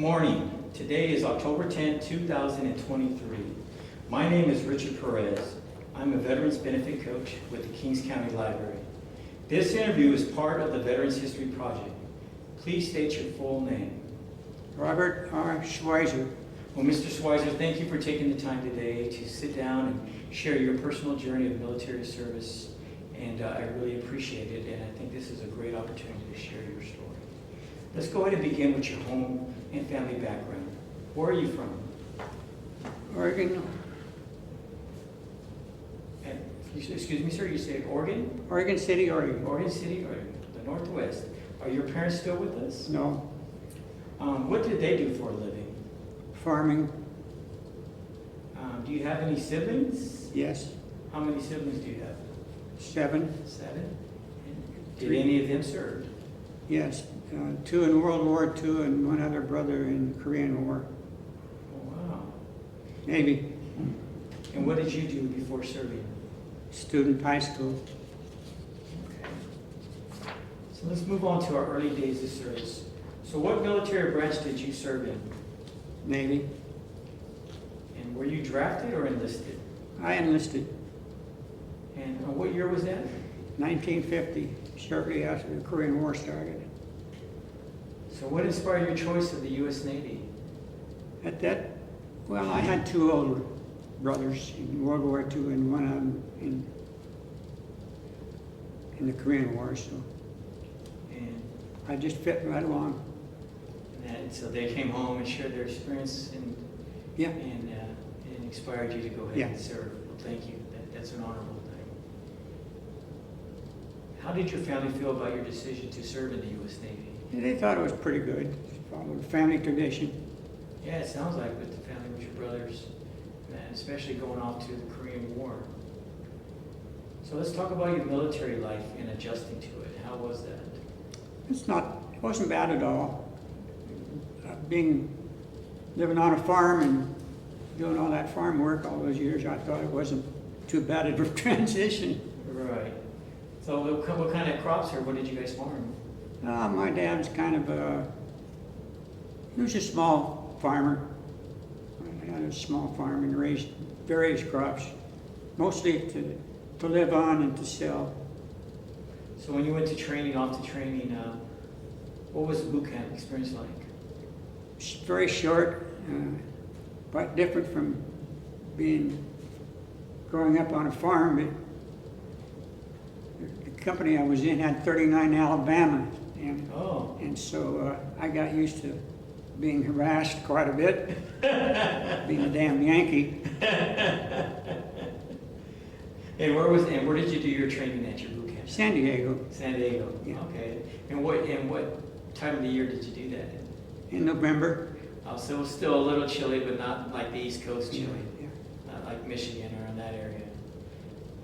Morning. Today is October 10, 2023. My name is Richard Perez. I'm a Veterans Benefit Coach with the Kings County Library. This interview is part of the Veterans History Project. Please state your full name. Robert R. Schweizer. Well, Mr. Schweizer, thank you for taking the time today to sit down and share your personal journey of military service, and I really appreciate it, and I think this is a great opportunity to share your story. Let's go ahead and begin with your home and family background. Where are you from? Oregon. And, excuse me, sir, you say Oregon? Oregon City, Oregon. Oregon City, Oregon, the Northwest. Are your parents still with us? No. What did they do for a living? Farming. Do you have any siblings? Yes. How many siblings do you have? 7. 7? Did 3. any of them serve? Yes. 2 in World War II and 1 other brother in the Korean War. Oh, wow. Navy. And what did you do before serving? Student high school. Okay. So let's move on to our early days of service. So what military branch did you serve in? Navy. And were you drafted or enlisted? I enlisted. And what year was that? 1950, shortly after the Korean War started. So what inspired your choice of the U.S. Navy? Well, I had 2 older brothers in World War II and 1 of them in the Korean War, so And, I just fit right along. so they came home and shared their experience and Yeah. and inspired you to go ahead Yeah. and serve. Well, thank you. That's an honorable thing. How did your family feel about your decision to serve in the U.S. Navy? Yeah, they thought it was pretty good. Followed family tradition. Yeah, it sounds like with the family, with your brothers, and especially going off to the Korean War. So let's talk about your military life and adjusting to it. How was that? It wasn't bad at all. Living on a farm and doing all that farm work all those years, I thought it wasn't too bad of a transition. Right. So what kind of crops or what did you guys farm? My dad's kind of he was a small farmer. He had a small farm and raised various crops, mostly to live on and to sell. So when you went to training, off to training, what was the boot camp experience like? It's very short, quite different from growing up on a farm. But the company I was in had 39 Alabama, and so I got used to being harassed quite a bit, being a damn Yankee. And where did you do your training at your boot camp? San Diego. San Diego. Yeah. Okay. And what time of the year did you do that in? In November. So it was still a little chilly, but not like the East Coast chilly. Yeah. Not like Michigan or in that area.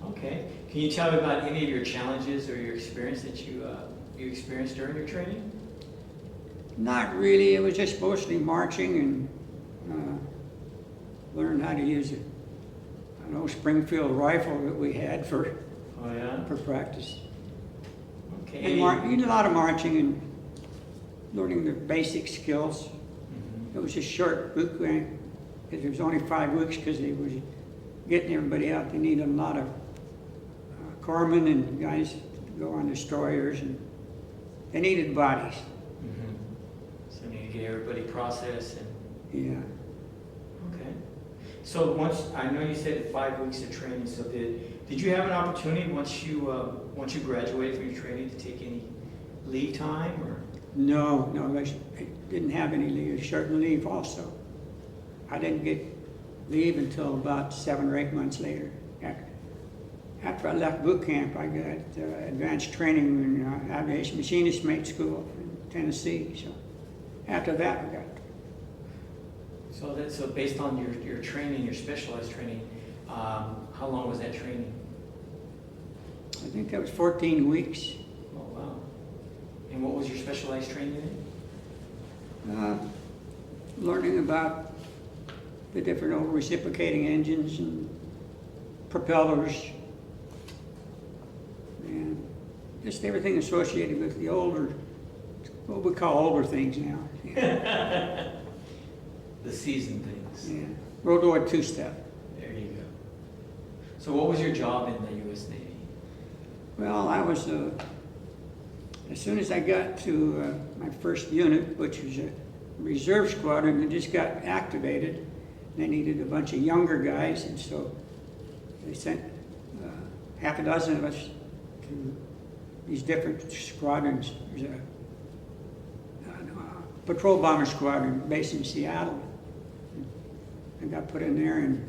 Okay. Can you tell me about any of your challenges or your experience that you experienced during your training? Not really. It was just mostly marching and learn how to use an old Springfield rifle that we had for practice. Okay. And you did a lot of marching and learning the basic skills. It was a short boot camp because it was only 5 weeks because they were getting everybody out. They needed a lot of corpsmen and guys to go on destroyers, and they needed bodies. So you need to get everybody processed and. Yeah. Okay. So I know you said 5 weeks of training. So did you have an opportunity once you graduated from your training to take any leave time or? No, I didn't have any leave. Short leave also. I didn't get leave until about 7 or 8 months later. After I left boot camp, I got advanced training in aviation machinist mate school in Tennessee. So after that, I got. So based on your training, your specialized training, how long was that training? I think that was 14 weeks. Oh wow! And what was your specialized training in? Learning about the different old reciprocating engines and propellers, and just everything associated with the older, what we call older things now. the season things. Yeah. World War II stuff. There you go. So what was your job in the U.S. Navy? Well, I was, as soon as I got to my first unit, which was a reserve squadron that just got activated, they needed a bunch of younger guys, and so they sent half a dozen of us to these different squadrons. There's a patrol bomber squadron based in Seattle. I got put in there, and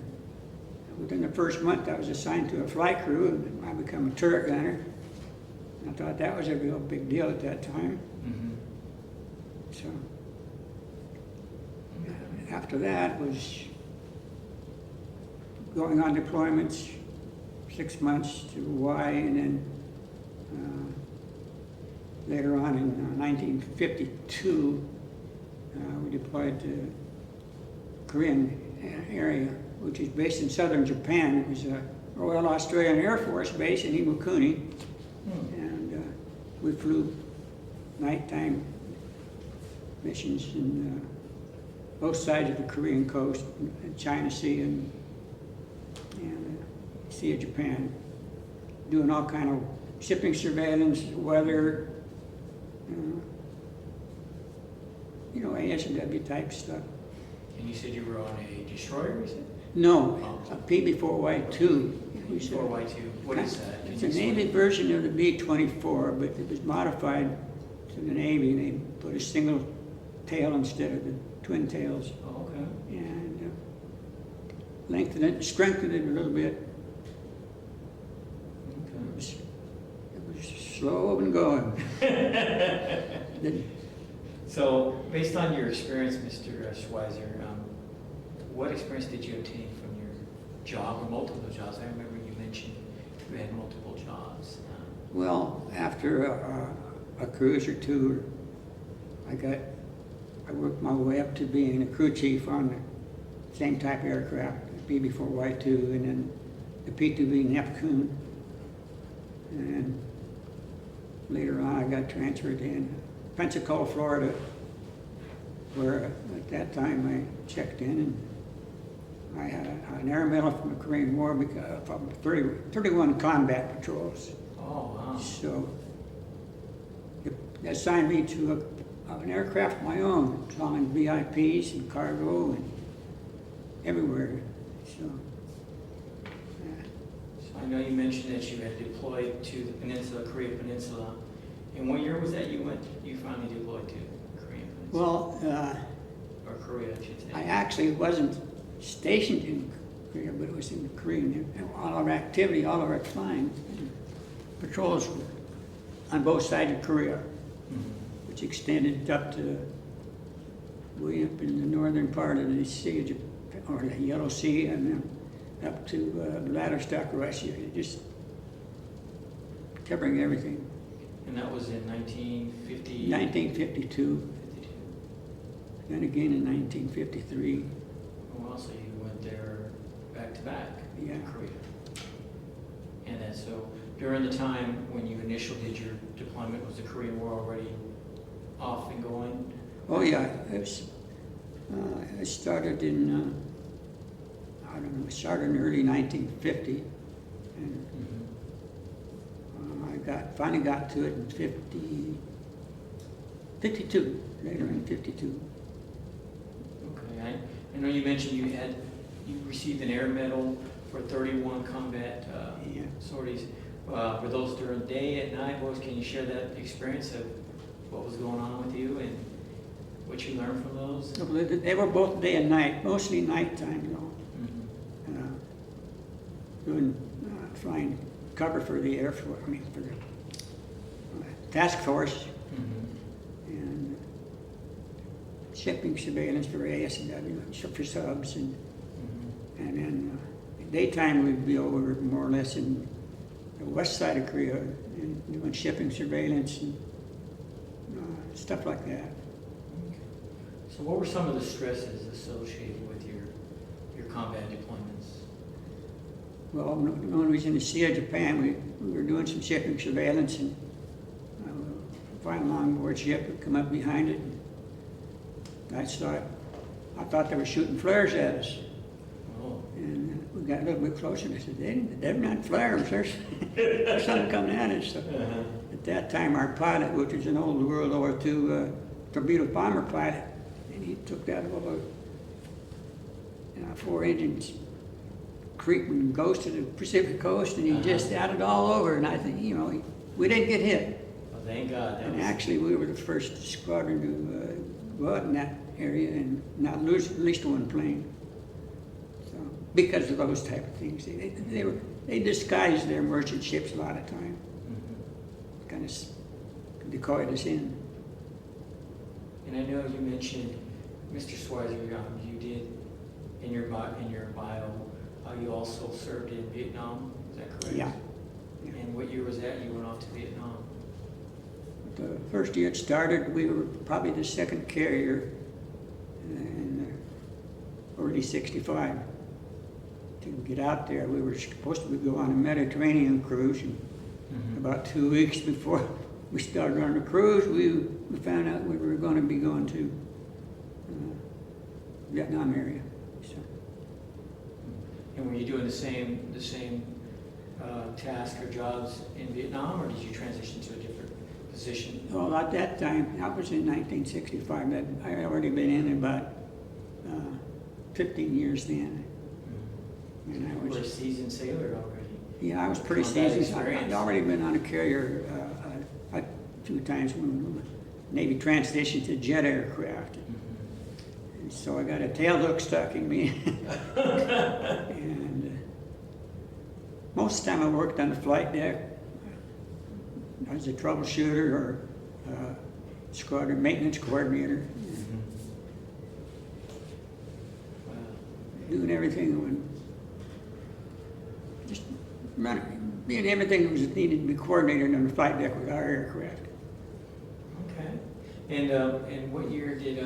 within the first month I was assigned to a flight crew, and I became a turret gunner. I thought that was a real big deal at that time. Mm-hmm. So after that was going on deployments, 6 months to Hawaii, and then later on in 1952, we deployed to Korean area, which is based in southern Japan. It was a Royal Australian Air Force base in Iwakuni, and we flew nighttime missions in both sides of the Korean coast, China Sea and Sea of Japan, doing all kind of shipping surveillance, weather, AS&W type stuff. And you said you were on a destroyer, is it? No, a PB-4Y2. PB-4Y2. What is that? It's a Navy version of the B-24, but it was modified to the Navy, and they put a single tail instead of the twin tails. Oh, okay. And lengthened it, strengthened it a little bit. Okay. It was slow and going. So, based on your experience, Mr. Schweizer, what experience did you obtain from your job or multiple jobs? I remember you mentioned you had multiple jobs. Well, after a cruise or two, I worked my way up to being a crew chief on the same type of aircraft, the PB-4Y2, and then the P-2V Neptune. And later on, I got transferred in Pensacola, Florida, where at that time I checked in, and I had an air medal from the Korean War from 31 combat patrols. Oh, wow. So they assigned me to an aircraft of my own, flying VIPs and cargo and everywhere. So I know you mentioned that you had deployed to the peninsula, Korea Peninsula. And what year was that you finally deployed to Korean Peninsula? Well, or Korea, I should say. I actually wasn't stationed in Korea, but it was in Korea. All our activity, all of our flying, patrols were on both sides of Korea, which extended up to way up in the northern part of the Sea of Japan, or the Yellow Sea, and then up to Vladivostok, Russia, just covering everything. And that was in 1950? 1952. 52. Then again in 1953. Oh, wow, so you went there back to back in Korea. And then so during the time when you initially did your deployment, was the Korean War already off and going? Oh yeah, it started in, it started in early 1950. And finally got to it in 52, later in 52. Okay, I know you mentioned you received an air medal for 31 combat sorties. Were those during the day, at night? Can you share that experience of what was going on with you and what you learned from those? They were both day and night, mostly nighttime, though. Flying cover for the Air Force, for the task force, and shipping surveillance for AS&W, for subs, and then daytime we'd be over more or less in the west side of Korea and doing shipping surveillance and stuff like that. So what were some of the stresses associated with your combat deployments? Well, when we was in the Sea of Japan, we were doing some shipping surveillance, and find a longboard ship would come up behind it. And I saw it I thought they were shooting flares at us. Oh. And we got a little bit closer and I said, they're not flares, there's something coming at us. So Uh-huh. at that time, our pilot, which was an old World War II torpedo bomber pilot, and he took that over 4 engines creeping goes to the Pacific coast, and he just had it all over. And I think, we didn't get hit. Well, thank God. And actually, we were the first squadron to go out in that area and not lose at least one plane. So, because of those type of things, they disguised their merchant ships a lot of time, kind of decoyed us in. And I know you mentioned, Mr. Schweizer, you did in your bio, you also served in Vietnam. Is that correct? Yeah. And what year was that? You went off to Vietnam. The first year it started, we were probably the second carrier in early '65 to get out there. We were supposed to go on a Mediterranean cruise, and about 2 weeks before we started on the cruise, we found out we were going to be going to Vietnam area. So, And were you doing the same task or jobs in Vietnam, or did you transition to a different position? well, at that time, that was in 1965. I had already been in about 15 years then. And I You were a was, seasoned sailor already. yeah, I was pretty Combat seasoned. I'd experience. already been on a carrier 2 times when the Navy transitioned to jet aircraft. And so I got a tail hook stuck in me. And most of the time I worked on the flight deck. I was a troubleshooter or squadron maintenance coordinator, Wow. doing everything when just being everything that was needed to be coordinated on the flight deck with our aircraft. Okay. And what year did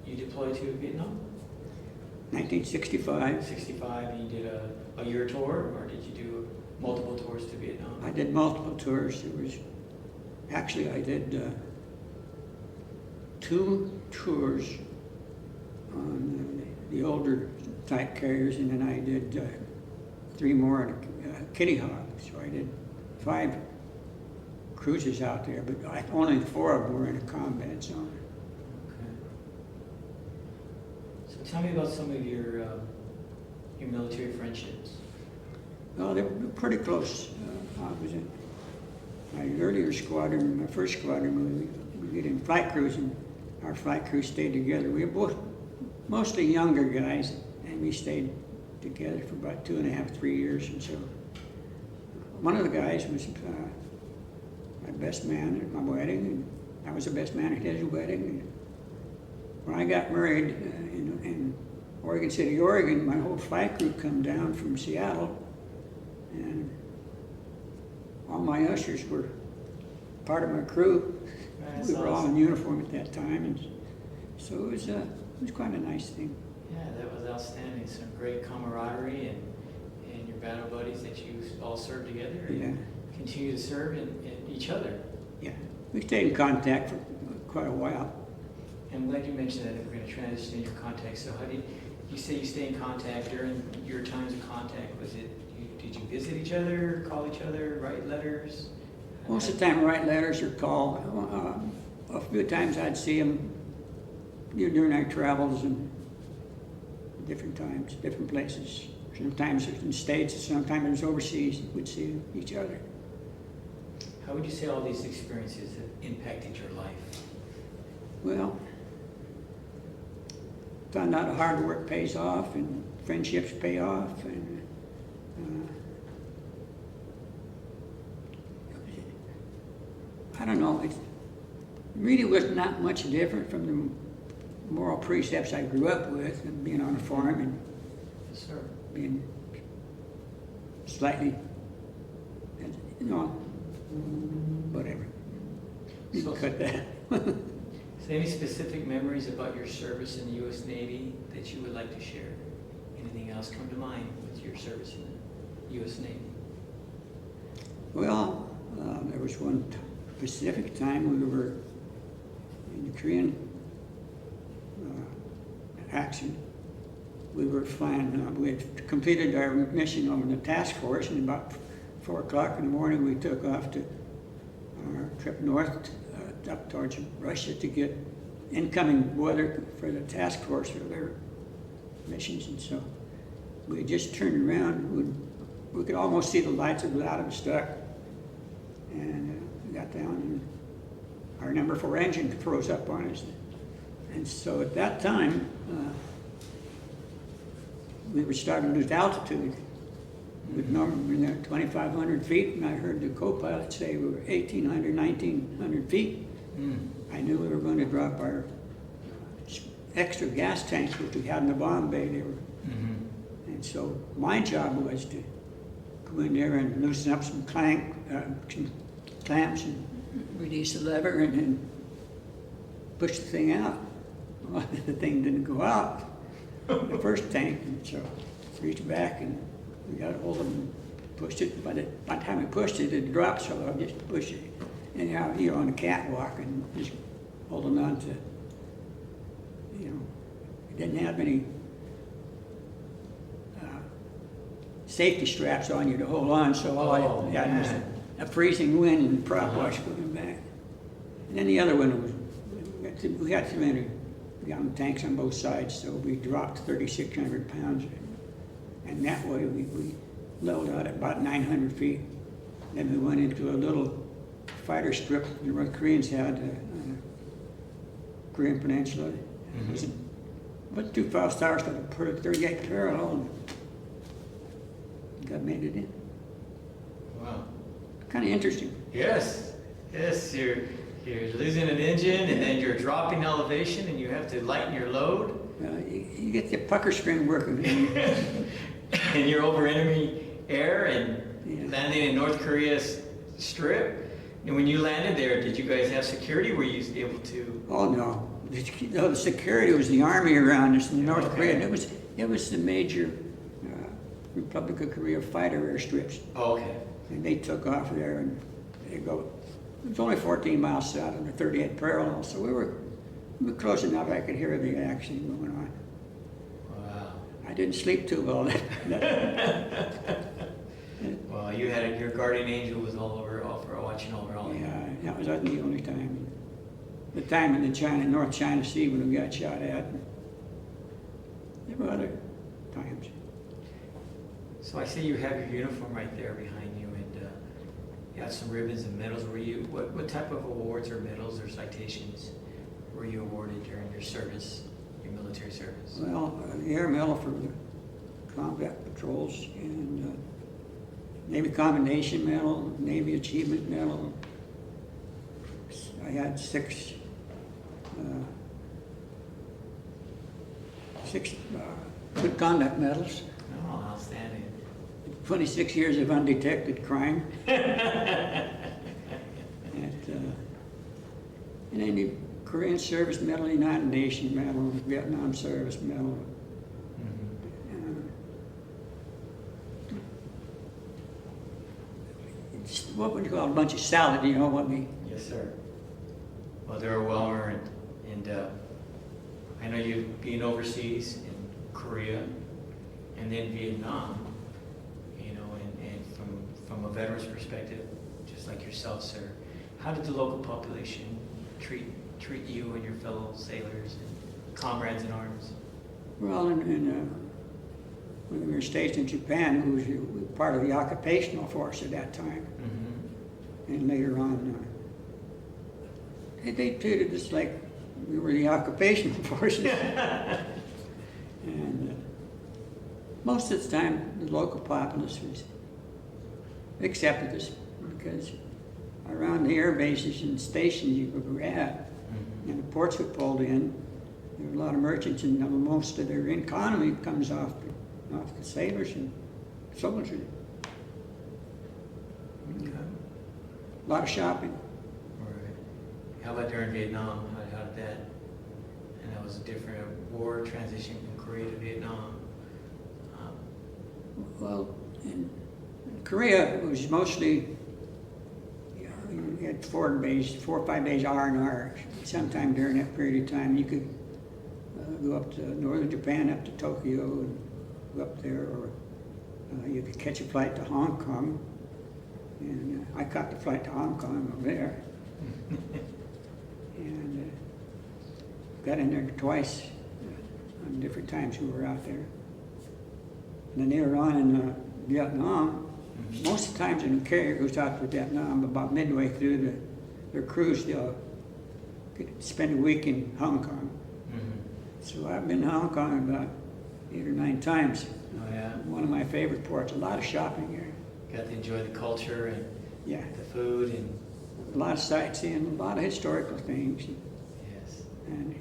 you deploy to Vietnam? 1965. 65. And you did a year tour, or did you do multiple tours to Vietnam? I did multiple tours. I did 2 tours on the older type carriers, and then I did 3 more on a Kitty Hawk. So I did 5 cruises out there, but only 4 of them were in a combat zone. Okay. So tell me about some of your military friendships. Well, they were pretty close. I was in my earlier squadron, my first squadron, we get in flight crews, and our flight crew stayed together. We were both mostly younger guys, and we stayed together for about 2.5, 3 years. And so one of the guys was my best man at my wedding, and I was the best man at his wedding. And when I got married in Oregon City, Oregon, my whole flight crew come down from Seattle, and all my ushers were part of my crew. That's We were all awesome. in uniform at that time, and so it was quite a nice thing. Yeah, that was outstanding. Some great camaraderie and your battle buddies that you all served together and Yeah, continue to serve in each other. yeah. We stayed in contact for quite a while. I'm glad you mentioned that we're going to transition in your contact. So how did you say you stay in contact during your times of contact? Did you visit each other, call each other, write letters? Most of the time, I write letters or call. A few times I'd see them during our travels and different times, different places. Sometimes it was in the States, sometimes it was overseas. We'd see each other. How would you say all these experiences have impacted your life? Well, found out hard work pays off and friendships pay off, and I don't know, it really was not much different from the moral precepts I grew up with, and being on a farm and Yes, sir. being slightly, whatever. You So- can cut that. Is there any specific memories about your service in the U.S. Navy that you would like to share? Anything else come to mind with your service in the U.S. Navy? Well, there was one specific time we were in the Korean accident. We were flying, we had completed our mission on the task force, and about 4 o'clock in the morning we took off to our trip north up towards Russia to get incoming weather for the task force for their missions. And so we just turned around, we could almost see the lights of Vladivostok, and we got down, and our number 4 engine froze up on us. And so at that time, we were starting to lose altitude. With normally 2,500 feet, and I heard the co-pilot say we were 1,800, 1,900 feet. I knew we were going to drop our extra gas tanks, which we had in the bomb bay. They were, and so my job was to go in there and loosen up some clamps and release the lever and push the thing out. Well, the thing didn't go out, the first tank, and so reached back and we got a hold of it and pushed it. By the time we pushed it, it dropped, so I just pushed it. And you're on the catwalk and just holding on to, it didn't have any safety straps on you to hold on, so all I had was a freezing wind and prop wash going back. And then the other one was, we had 300-gallon tanks on both sides, so we dropped 3,600 pounds. And that way we leveled out at about 900 feet. Then we went into a little fighter strip the North Koreans had on the Korean Peninsula. It was about 2 fast hours to put a 38 parallel, and got made it in. Wow. Kind of interesting. Yes, you're losing an engine, and then you're dropping elevation, and you have to lighten your load. You get the pucker string working. And you're over enemy air and landing in North Korea's strip. And when you landed there, did you guys have security? Were you able to? Oh no, the security was the army around us in North Korea. And it was the major Republic of Korea fighter airstrips. Oh, okay. And they took off there, and it was only 14 miles south of the 38 parallel, so we were close enough I could hear the action going on. Wow. I didn't sleep too well that Well, you had your guardian angel was watching over all. Yeah, that was the only time. The time in the North China Sea when we got shot at. There were other times. So I see you have your uniform right there behind you, and you have some ribbons and medals. What type of awards or medals or citations were you awarded during your service, your military service? Well, the Air Medal for the combat patrols, and Navy Commendation Medal, Navy Achievement Medal. I had six good conduct medals. Oh, outstanding. 26 years of undetected crime. And then the Korean Service Medal, United Nations Medal, Vietnam Service Medal. What would you call a bunch of salad, you know what I mean? Yes, sir. Well, they're well earned. And I know you being overseas in Korea and then Vietnam, and from a veteran's perspective, just like yourself, sir, how did the local population treat you and your fellow sailors and comrades in arms? Well, when we were stationed in Japan, we were part of the occupational force at that time. And later on, they treated us like we were the occupational forces. And most of the time, the local populace accepted us because around the air bases and stations you were at, and the ports we pulled in, there were a lot of merchants, and most of their economy comes off the sailors and soldiers. Okay. A lot of shopping. All right. How about during Vietnam? How did that? And that was a different war transition from Korea to Vietnam. Well, in Korea, it was mostly, you had 4 or 5 days R&R. Sometime during that period of time, you could go up to northern Japan, up to Tokyo, and go up there, or you could catch a flight to Hong Kong. And I caught the flight to Hong Kong over there. And got in there twice on different times we were out there. And then later on in Vietnam, most of the times when the carrier goes out to Vietnam, about midway through their cruise, they'll spend a week in Hong Kong. So I've been to Hong Kong about 8 or 9 times. Oh yeah. One of my favorite ports. A lot of shopping here. Got to enjoy the culture and Yeah, the food and a lot of sightseeing, a lot of historical things. yes. And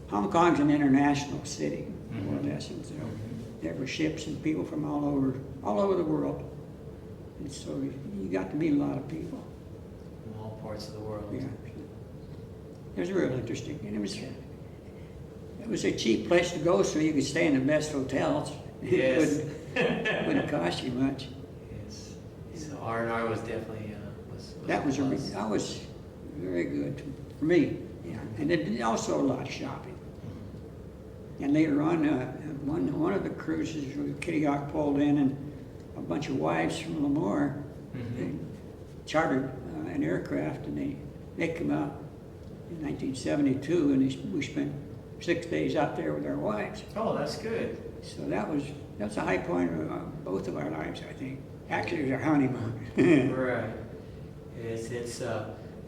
Hong Kong's an international city, more or Mhm. less. And so there were ships and people from all over the world. And so you got to meet a lot of people. From all parts of the world. Yeah. It was real interesting. And it was a cheap place to go, so you could stay in the best hotels. Yes. It wouldn't cost you much. Yes. So R&R was definitely That was plus. that was very good for me. Yeah, and then also a lot of shopping. And later on, one of the cruises, Kitty Hawk pulled in, and a bunch of wives from Lemoore, they chartered an aircraft, and they came out in 1972, and we spent 6 days out there with our wives. Oh, that's good. So that's a high point of both of our lives, I think. Actually, it was our honeymoon. Right.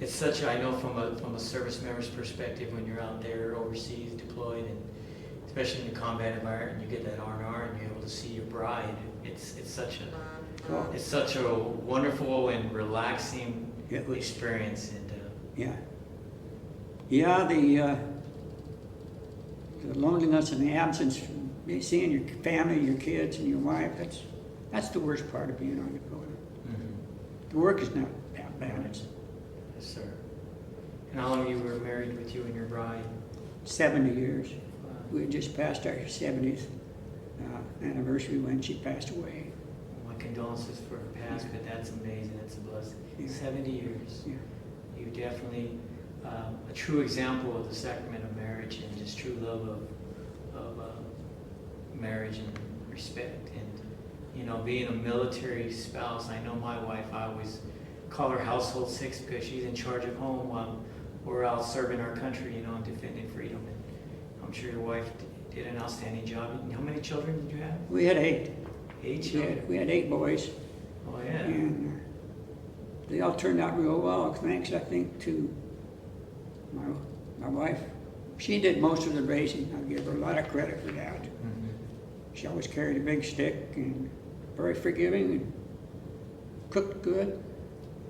It's such I know from a service member's perspective, when you're out there overseas deployed, and especially in the combat environment, you get that R&R and you're able to see your bride. It's such a wonderful and relaxing experience. And the loneliness and the absence, seeing your family, your kids, and your wife, that's the worst part of being on deployment. The work is not that bad. It's yes, sir. And how long you were married with you and your bride? 70 years. Wow. We had just passed our 70th anniversary when she passed away. My condolences for her pass, but that's amazing. That's a blessing. Yeah. 70 years. Yeah. You definitely a true example of the sacrament of marriage and just true love of marriage and respect. And being a military spouse, I know my wife. I always call her household six because she's in charge of home while we're out serving our country, and defending freedom. And I'm sure your wife did an outstanding job. And how many children did you have? We had 8. 8 children. We had 8 boys. Oh yeah. And they all turned out real well, thanks, I think, to my wife. She did most of the raising. I give her a lot of credit for that. She always carried a big stick, and very forgiving, and cooked good.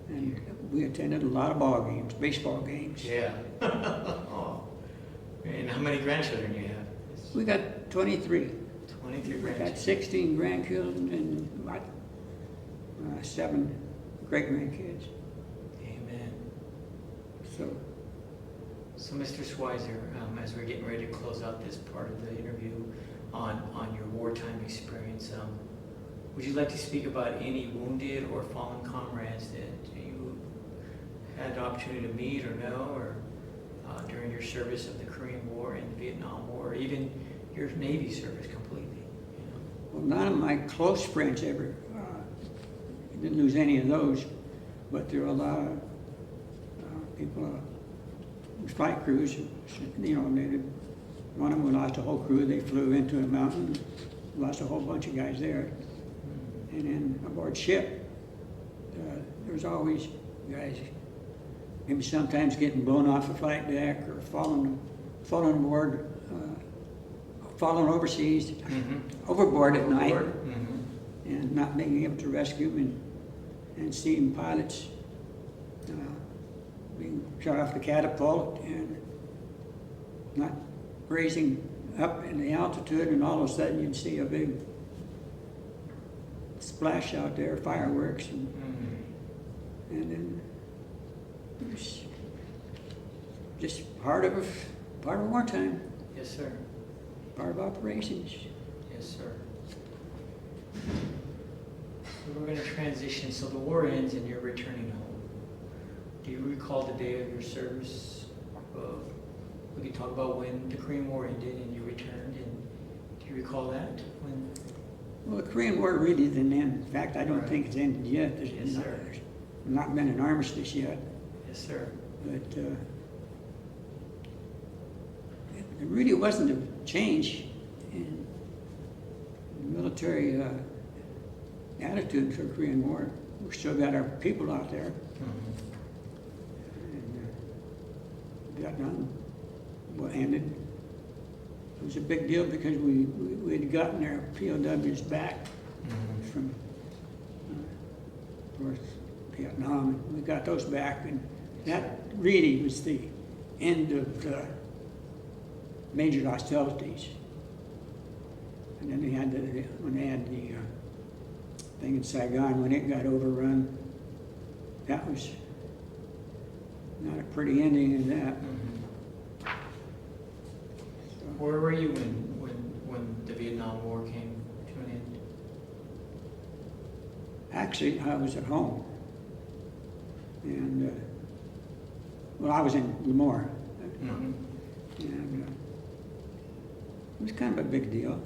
And we attended a lot of ball games, baseball games. Yeah. Oh. And how many grandchildren do you have? We got 23. 23 We grandchildren. got 16 grandchildren and about 7 great-grandkids. Amen. So, Mr. Schweizer, as we're getting ready to close out this part of the interview on your wartime experience, would you like to speak about any wounded or fallen comrades that you had the opportunity to meet or know, or during your service of the Korean War and Vietnam War, or even your Navy service completely? well, none of my close friends ever didn't lose any of those, but there were a lot of people, flight crews, one of them lost a whole crew. They flew into a mountain, lost a whole bunch of guys there. And then aboard ship, there was always guys, maybe sometimes getting blown off the flight deck or falling aboard, falling overseas, overboard at night, and not being able to rescue them, and seeing pilots being shot off the catapult and not raising up in the altitude, and all of a sudden you'd see a big splash out there, fireworks, and then it was just part of wartime, Yes, sir. part of operations. Yes, sir. So we're going to transition. So the war ends and you're returning home. Do you recall the day of your service? we could talk about when the Korean War ended and you returned, and do you recall that? When? Well, the Korean War really didn't end. In fact, I don't Right. think it's ended yet. Yes, sir. There's not been an armistice yet. Yes, sir. But it really wasn't a change in military attitude to the Korean War. We still got our people out there. And Vietnam ended. It was a big deal because we had gotten our POWs back from North Vietnam, and we got those back, and that really was the end of the major hostilities. And then when they had the thing in Saigon, when it got overrun, that was not a pretty ending of that. Where were you when the Vietnam War came to an end? Actually, I was at home. And, well, I was in Lemoore. And it was kind of a big deal.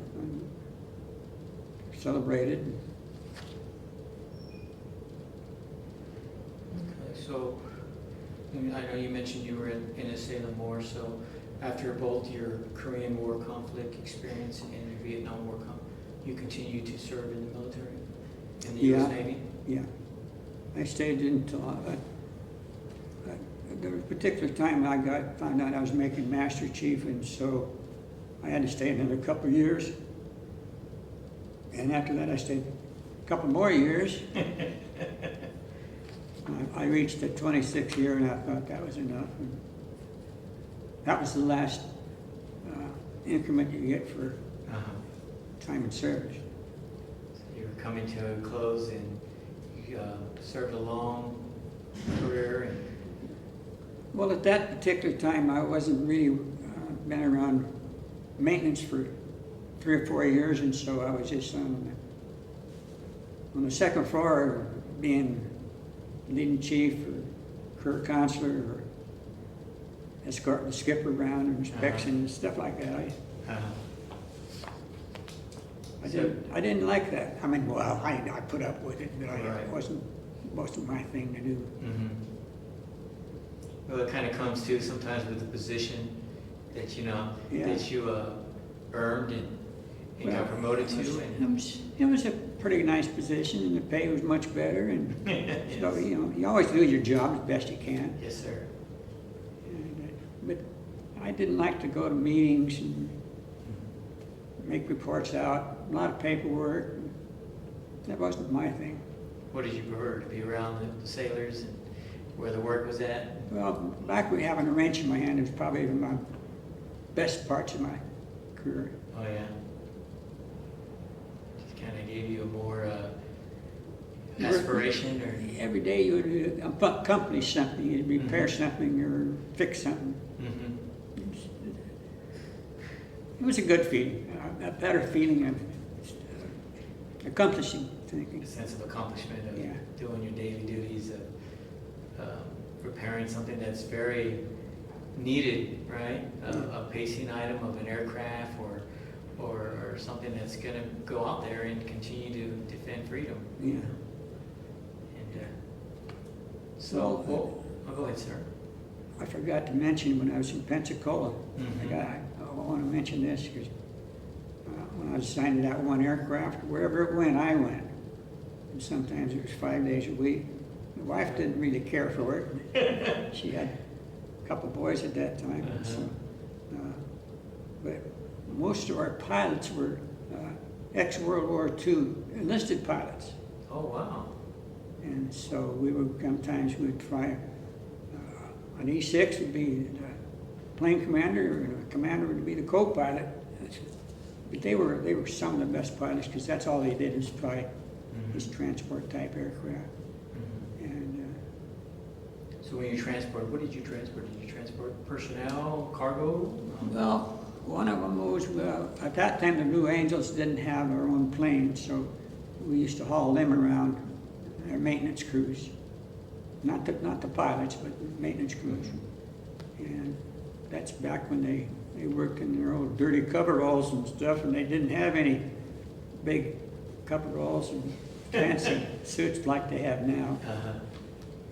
Celebrated. Okay, so I know you mentioned you were in NSA Lemoore, so after both your Korean War conflict experience and your Vietnam War you continued to serve in the military, in the U.S. Navy? Yeah. I stayed until there was a particular time found out I was making Master Chief, and so I had to stay another couple of years. And after that, I stayed a couple more years. I reached the 26th year, and I thought that was enough. And that was the last increment you get for time in service. So you were coming to a close, and you served a long career. And Well, at that particular time, I wasn't really been around maintenance for 3 or 4 years, and so I was just on the second floor, being leading chief or career counselor, or escorting the skipper around and inspection and stuff like that. I didn't like that. I mean, well, I put up with it, but it wasn't most of my thing to do. Well, it kind of comes too sometimes with the position that that you earned and got promoted to. It was a pretty nice position, and the pay was much better. And so you always do your job as best you can. Yes, sir. But I didn't like to go to meetings and make reports out. A lot of paperwork. That wasn't my thing. What did you prefer, to be around the sailors and where the work was at? Well, back when having a wrench in my hand, it was probably my best parts of my career. Oh yeah. Just kind of gave you a more aspiration, or every day you would accomplish something, you'd repair something or fix something. It was a good feeling, a better feeling of accomplishing something. a sense of accomplishment of Yeah. doing your daily duties of repairing something that's very needed, right? A pacing item of an aircraft or something that's going to go out there and continue to defend freedom. Yeah. And so, go ahead, sir. I forgot to mention when I was in Pensacola, I want to mention this because when I was assigned to that one aircraft, wherever it went, I went. And sometimes it was 5 days a week. My wife didn't really care for it. She had a couple boys at that time. So, but most of our pilots were ex-World War II enlisted pilots. Oh, wow. And so sometimes we would fly, an E6 would be the plane commander, and a commander would be the co-pilot. But they were some of the best pilots because that's all they did is fly these transport type aircraft. And So when you transport, what did you transport? Did you transport personnel, cargo? well, one of them was, at that time the Blue Angels didn't have their own plane, so we used to haul them around, their maintenance crews. Not the pilots, but the maintenance crews. And that's back when they worked in their old dirty coveralls and stuff, and they didn't have any big coveralls and fancy suits like they have now. Uh-huh.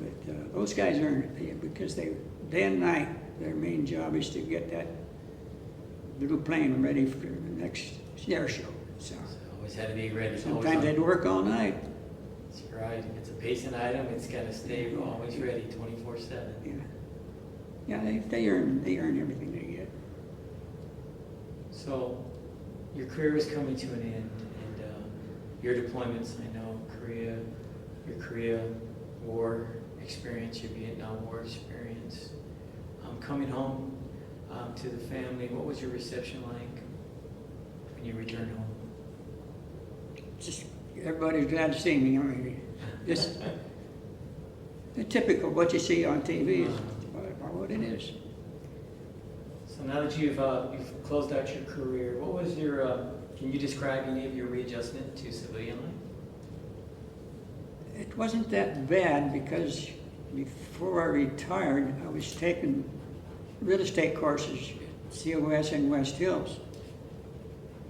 But those guys earn it because they, day and night, their main job is to get that little plane ready for the next air show. So Always had to be ready. sometimes they'd work all night. That's right. If it's a pacing item, it's got to stay always ready 24/7. Yeah, yeah, they earn everything they get. So, your career is coming to an end, and your deployments, I know, your Korea War experience, your Vietnam War experience, coming home to the family, what was your reception like when you returned home? Just everybody's glad to see me. I mean, just the typical what you see on TV is what it is. So now that you've closed out your career, what was your, can you describe any of your readjustment to civilian life? It wasn't that bad because before I retired, I was taking real estate courses at COS in West Hills.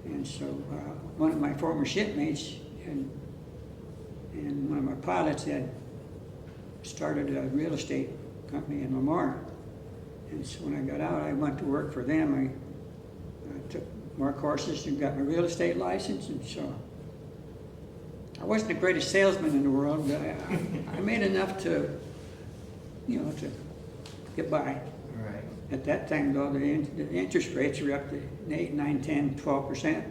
And so one of my former shipmates and one of my pilots had started a real estate company in Lamar. And so when I got out, I went to work for them. I took more courses and got my real estate license. And so I wasn't the greatest salesman in the world, but I made enough to get by. Right. At that time, though, the interest rates were up to 8, 9, 10, 12%.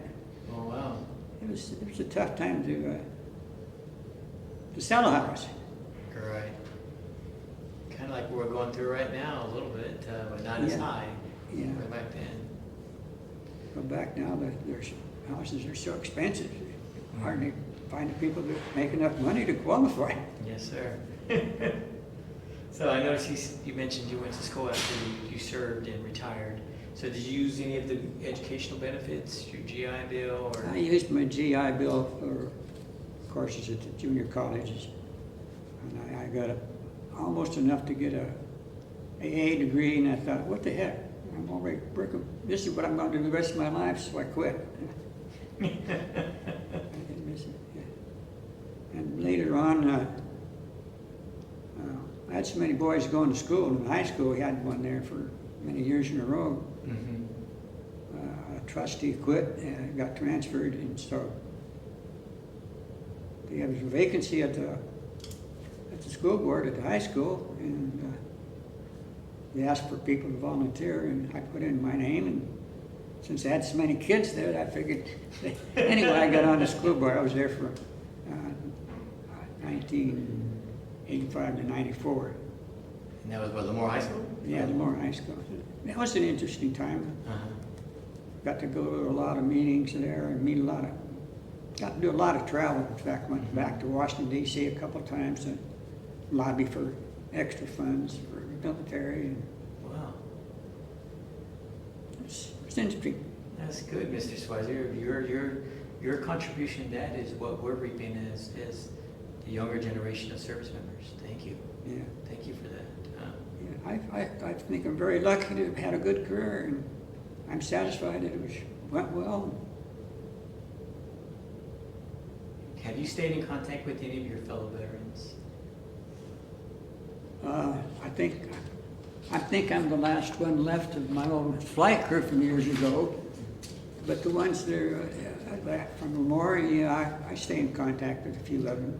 Oh, wow. It was a tough time to sell a house. Right. Kind of like what we're going through right now, a little bit, but not as Yeah. high. Yeah. Right back then. But back now, there's houses are so expensive. Hardly find the people that make enough money to qualify. Yes, sir. So I noticed you mentioned you went to school after you served and retired. So did you use any of the educational benefits, your GI Bill, or? I used my GI Bill for courses at the junior colleges, and I got almost enough to get a AA degree, and I thought, what the heck? I'm already working. This is what I'm going to do the rest of my life, so I quit. I didn't miss it. Yeah. And later on, I had so many boys going to school. In high school, we had one there for many years in a row. Mm-hmm. A trustee quit and got transferred, and so there was a vacancy at the school board at the high school, and they asked for people to volunteer, and I put in my name, and since I had so many kids there, I figured, anyway, I got on the school board. I was there for 1985 to 94. And that was what, Lemoore High School? Yeah, Lemoore High School. That was an interesting time. Uh-huh. Got to go to a lot of meetings there and got to do a lot of travel. In fact, went back to Washington, D.C. a couple of times to lobby for extra funds for the military. And Wow. it's interesting. That's good, Mr. Schweizer. Your contribution to that is what we're reaping as the younger generation of service members. Thank you. Yeah. Thank you for that. Yeah, I think I'm very lucky to have had a good career, and I'm satisfied that went well. Have you stayed in contact with any of your fellow veterans? I think I'm the last one left of my old flight crew from years ago. But the ones that are from Memorial, yeah, I stay in contact with a few of them.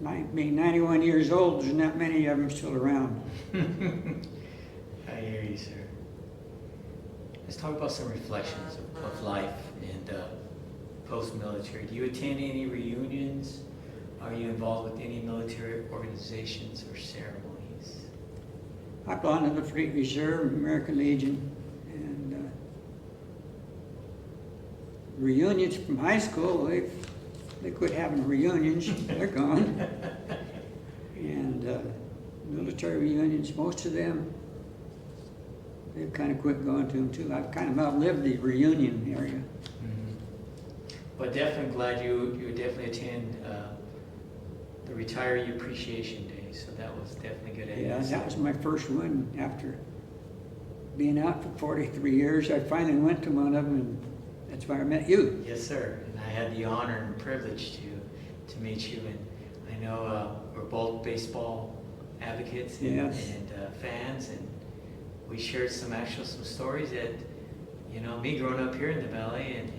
At being 91 years old, there's not many of them still around. I hear you, sir. Let's talk about some reflections of life and post-military. Do you attend any reunions? Are you involved with any military organizations or ceremonies? I belong to the Fleet Reserve, American Legion, and reunions from high school, they quit having reunions, they're gone. And military reunions, most of them, they've kind of quit going to them too. I've kind of outlived the reunion area. Mm-hmm. But definitely glad you definitely attend the Retiree Appreciation Day, so that was definitely good. Yeah, that was my first one after being out for 43 years, I finally went to one of them, and that's where I met you. Yes, sir. And I had the honor and privilege to meet you. And I know we're both baseball advocates and, Yes. and fans, and we shared some stories that, you know, me growing up here in the Valley, and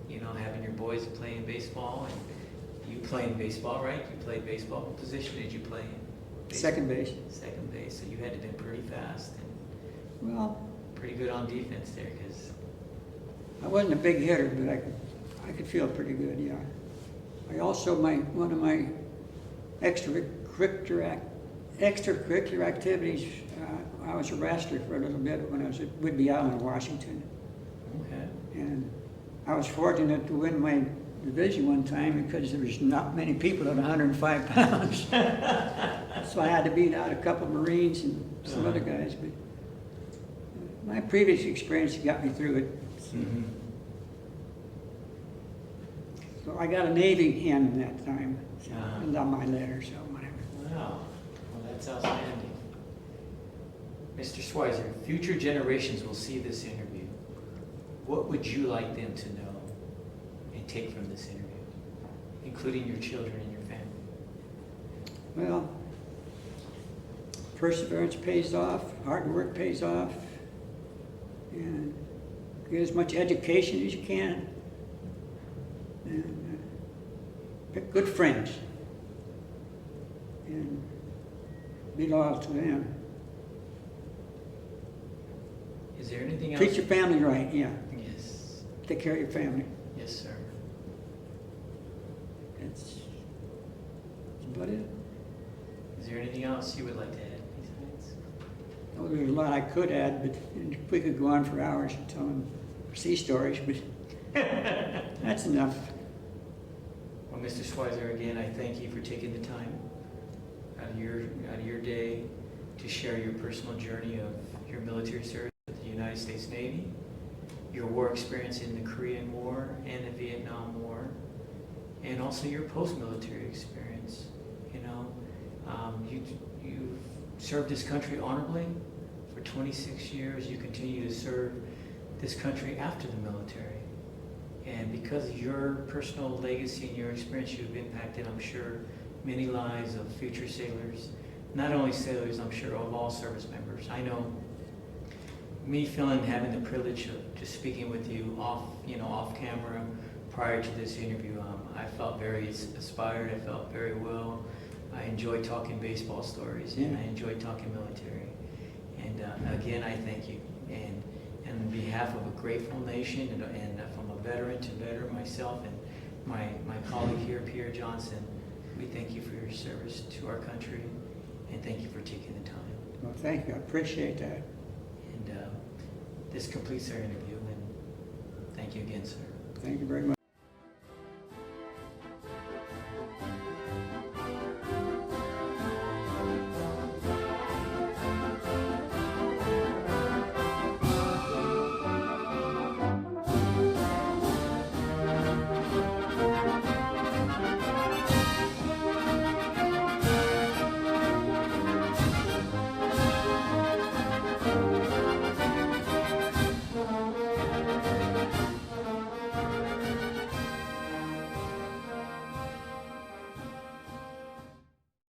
you know, having your boys playing baseball, and you playing baseball, right? You played baseball. What position did you play in? Baseball? Second base. Second base. So you had to be pretty fast and Well, pretty good on defense there, because I wasn't a big hitter, but I could feel pretty good, yeah. I also, one of my extracurricular activities, I was a wrestler for a little bit when I was at Whidbey Island, Washington. okay. And I was fortunate to win my division one time because there was not many people at 105 pounds. So I had to beat out a couple of Marines and some other guys. But my previous experience got me through it. Mm-hmm. So I got a Navy hand that time, so, Uh-huh. and on my letter, so whatever. Wow, well, that's outstanding. Mr. Schweizer, future generations will see this interview. What would you like them to know and take from this interview, including your children and your family? Well, perseverance pays off, hard work pays off, and get as much education as you can, and pick good friends, and be loyal to them. Is there anything else? Treat your family right, yeah. Yes, Take care of your family. yes, sir. That's about it. Is there anything else you would like to add besides? Oh, there's a lot I could add, but we could go on for hours and telling sea stories, but that's enough. Well, Mr. Schweizer, again, I thank you for taking the time out of your day to share your personal journey of your military service with the United States Navy, your war experience in the Korean War and the Vietnam War, and also your post-military experience. You know, you've served this country honorably for 26 years. You continue to serve this country after the military. And because of your personal legacy and your experience, you've impacted, I'm sure, many lives of future sailors. Not only sailors, I'm sure, of all service members. I know me having the privilege of just speaking with you off camera prior to this interview, I felt very inspired. I felt very well. I enjoy talking baseball stories, and I enjoy talking military. And again, I thank you. And on behalf of a grateful nation, and from a veteran to veteran, myself and my colleague here, Pierre Johnson, we thank you for your service to our country, and thank you for taking the time. Well, thank you. I appreciate that. And this completes our interview, and thank you again, sir. Thank you very much.